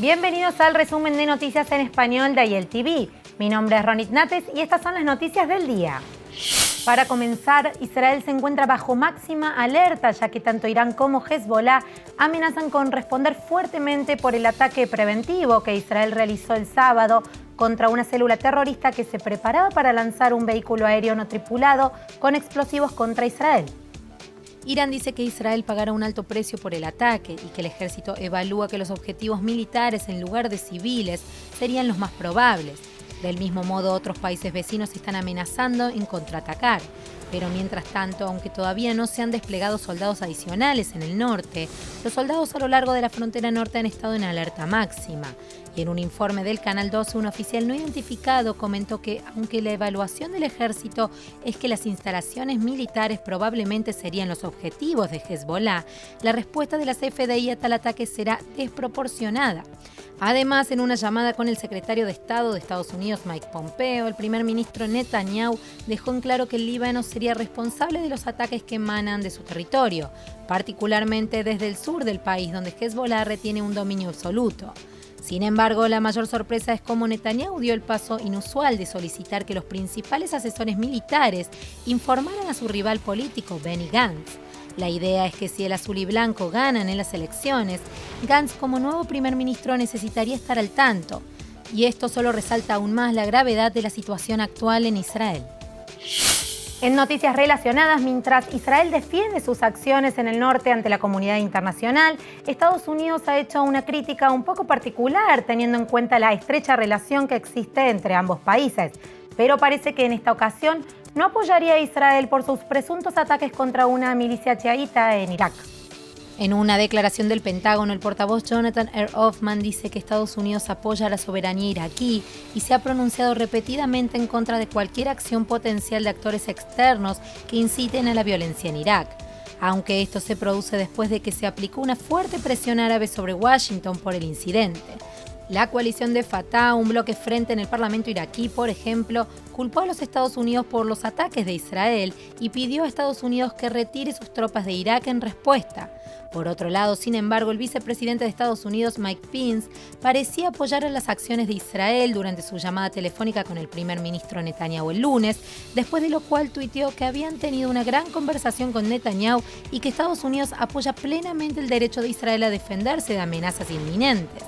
Bienvenidos al resumen de noticias en español de Ayel TV. Mi nombre es Ronit Nates y estas son las noticias del día. Para comenzar, Israel se encuentra bajo máxima alerta, ya que tanto Irán como Hezbollah amenazan con responder fuertemente por el ataque preventivo que Israel realizó el sábado contra una célula terrorista que se preparaba para lanzar un vehículo aéreo no tripulado con explosivos contra Israel. Irán dice que Israel pagará un alto precio por el ataque y que el ejército evalúa que los objetivos militares en lugar de civiles serían los más probables. Del mismo modo, otros países vecinos están amenazando en contraatacar. Pero mientras tanto, aunque todavía no se han desplegado soldados adicionales en el norte, los soldados a lo largo de la frontera norte han estado en alerta máxima. Y en un informe del Canal 12, un oficial no identificado comentó que, aunque la evaluación del ejército es que las instalaciones militares probablemente serían los objetivos de Hezbollah, la respuesta de la CFDI a tal ataque será desproporcionada. Además, en una llamada con el secretario de Estado de Estados Unidos, Mike Pompeo, el primer ministro Netanyahu dejó en claro que el Líbano sería responsable de los ataques que emanan de su territorio, particularmente desde el sur del país, donde Hezbollah retiene un dominio absoluto. Sin embargo, la mayor sorpresa es cómo Netanyahu dio el paso inusual de solicitar que los principales asesores militares informaran a su rival político, Benny Gantz. La idea es que si el azul y blanco ganan en las elecciones, Gantz como nuevo primer ministro necesitaría estar al tanto. Y esto solo resalta aún más la gravedad de la situación actual en Israel. En noticias relacionadas, mientras Israel defiende sus acciones en el norte ante la comunidad internacional, Estados Unidos ha hecho una crítica un poco particular teniendo en cuenta la estrecha relación que existe entre ambos países. Pero parece que en esta ocasión no apoyaría a Israel por sus presuntos ataques contra una milicia chiita en Irak. En una declaración del Pentágono, el portavoz Jonathan R. Hoffman dice que Estados Unidos apoya la soberanía iraquí y se ha pronunciado repetidamente en contra de cualquier acción potencial de actores externos que inciten a la violencia en Irak. Aunque esto se produce después de que se aplicó una fuerte presión árabe sobre Washington por el incidente. La coalición de Fatah, un bloque frente en el Parlamento iraquí, por ejemplo, culpó a los Estados Unidos por los ataques de Israel y pidió a Estados Unidos que retire sus tropas de Irak en respuesta. Por otro lado, sin embargo, el vicepresidente de Estados Unidos, Mike Pence, parecía apoyar a las acciones de Israel durante su llamada telefónica con el primer ministro Netanyahu el lunes, después de lo cual tuiteó que habían tenido una gran conversación con Netanyahu y que Estados Unidos apoya plenamente el derecho de Israel a defenderse de amenazas inminentes.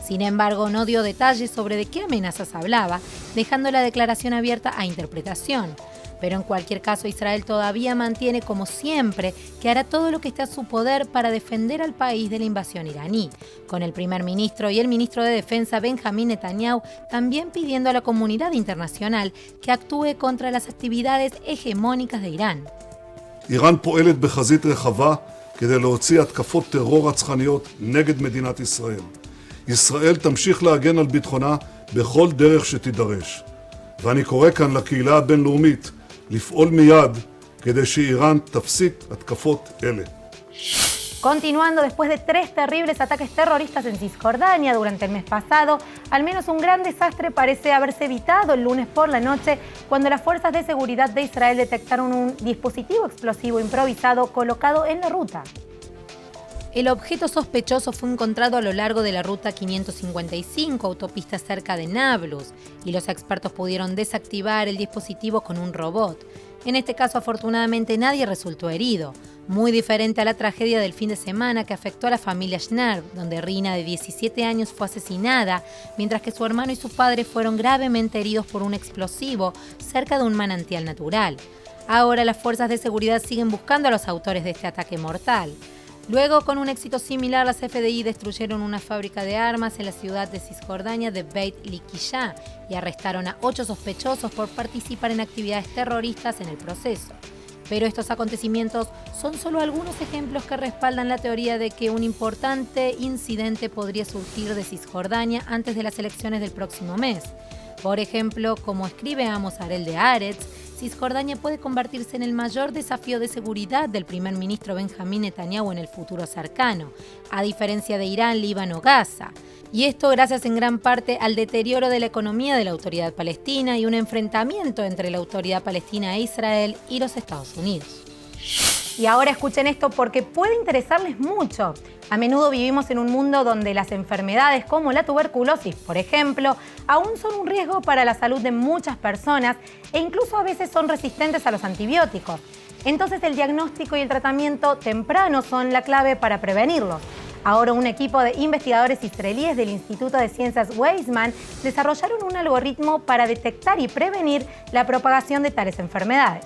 Sin embargo, no dio detalles sobre de qué amenazas hablaba, dejando la declaración abierta a interpretación. Pero en cualquier caso, Israel todavía mantiene, como siempre, que hará todo lo que esté a su poder para defender al país de la invasión iraní, con el primer ministro y el ministro de Defensa, Benjamin Netanyahu, también pidiendo a la comunidad internacional que actúe contra las actividades hegemónicas de Irán. איראן פועלת בחזית רחבה כדי להוציא התקפות טרור רצחניות נגד מדינת ישראל. ישראל תמשיך להגן על ביטחונה בכל דרך שתידרש. ואני קורא כאן לקהילה הבינלאומית לפעול מיד כדי שאיראן תפסיק התקפות אלה. Continuando, después de 3 terribles ataques terroristas en Cisjordania durante el mes pasado, al menos un gran desastre parece haberse evitado el lunes por la noche cuando las fuerzas de seguridad de Israel detectaron un dispositivo explosivo improvisado colocado en la ruta. El objeto sospechoso fue encontrado a lo largo de la ruta 555, autopista cerca de Nablus, y los expertos pudieron desactivar el dispositivo con un robot. En este caso, afortunadamente, nadie resultó herido, muy diferente a la tragedia del fin de semana que afectó a la familia Schnarr, donde Rina, de 17 años, fue asesinada, mientras que su hermano y su padre fueron gravemente heridos por un explosivo cerca de un manantial natural. Ahora, las fuerzas de seguridad siguen buscando a los autores de este ataque mortal. Luego, con un éxito similar, las CFDI destruyeron una fábrica de armas en la ciudad de Cisjordania de Beit Likishá y arrestaron a 8 sospechosos por participar en actividades terroristas en el proceso. Pero estos acontecimientos son solo algunos ejemplos que respaldan la teoría de que un importante incidente podría surgir de Cisjordania antes de las elecciones del próximo mes. Por ejemplo, como escribe Amos Harel de Haaretz, Cisjordania puede convertirse en el mayor desafío de seguridad del primer ministro Benjamin Netanyahu en el futuro cercano, a diferencia de Irán, Líbano o Gaza. Y esto gracias en gran parte al deterioro de la economía de la Autoridad Palestina y un enfrentamiento entre la Autoridad Palestina e Israel y los Estados Unidos. Y ahora escuchen esto porque puede interesarles mucho. A menudo vivimos en un mundo donde las enfermedades como la tuberculosis, por ejemplo, aún son un riesgo para la salud de muchas personas e incluso a veces son resistentes a los antibióticos. Entonces el diagnóstico y el tratamiento temprano son la clave para prevenirlos. Ahora un equipo de investigadores israelíes del Instituto de Ciencias Weizmann desarrollaron un algoritmo para detectar y prevenir la propagación de tales enfermedades.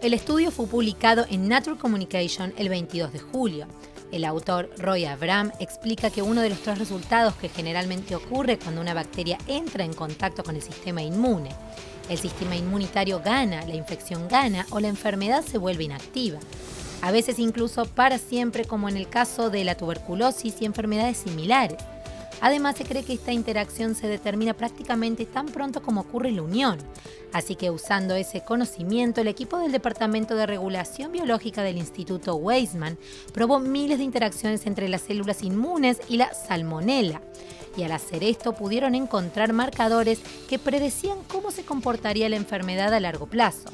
El estudio fue publicado en Nature Communication el 22 de julio. El autor Roy Abraham explica que uno de los 3 resultados que generalmente ocurre cuando una bacteria entra en contacto con el sistema inmune. El sistema inmunitario gana, la infección gana o la enfermedad se vuelve inactiva. A veces incluso para siempre, como en el caso de la tuberculosis y enfermedades similares. Además, se cree que esta interacción se determina prácticamente tan pronto como ocurre la unión. Así que usando ese conocimiento, el equipo del Departamento de Regulación Biológica del Instituto Weizmann probó miles de interacciones entre las células inmunes y la salmonela. Y al hacer esto pudieron encontrar marcadores que predecían cómo se comportaría la enfermedad a largo plazo.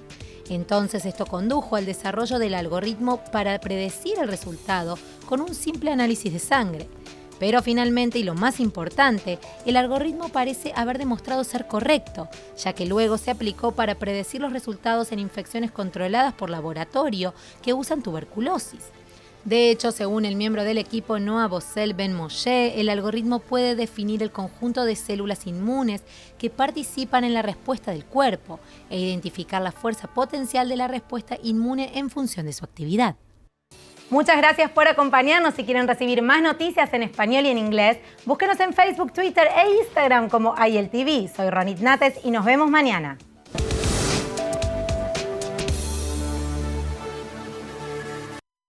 Entonces esto condujo al desarrollo del algoritmo para predecir el resultado con un simple análisis de sangre. Pero finalmente, y lo más importante, el algoritmo parece haber demostrado ser correcto, ya que luego se aplicó para predecir los resultados en infecciones controladas por laboratorio que usan tuberculosis. De hecho, según el miembro del equipo Noah Bossel Ben Moshe, el algoritmo puede definir el conjunto de células inmunes que participan en la respuesta del cuerpo e identificar la fuerza potencial de la respuesta inmune en función de su actividad. Muchas gracias por acompañarnos. Si quieren recibir más noticias en español y en inglés, búsquenos en Facebook, Twitter e Instagram como IELTV. Soy Ronit Nates y nos vemos mañana.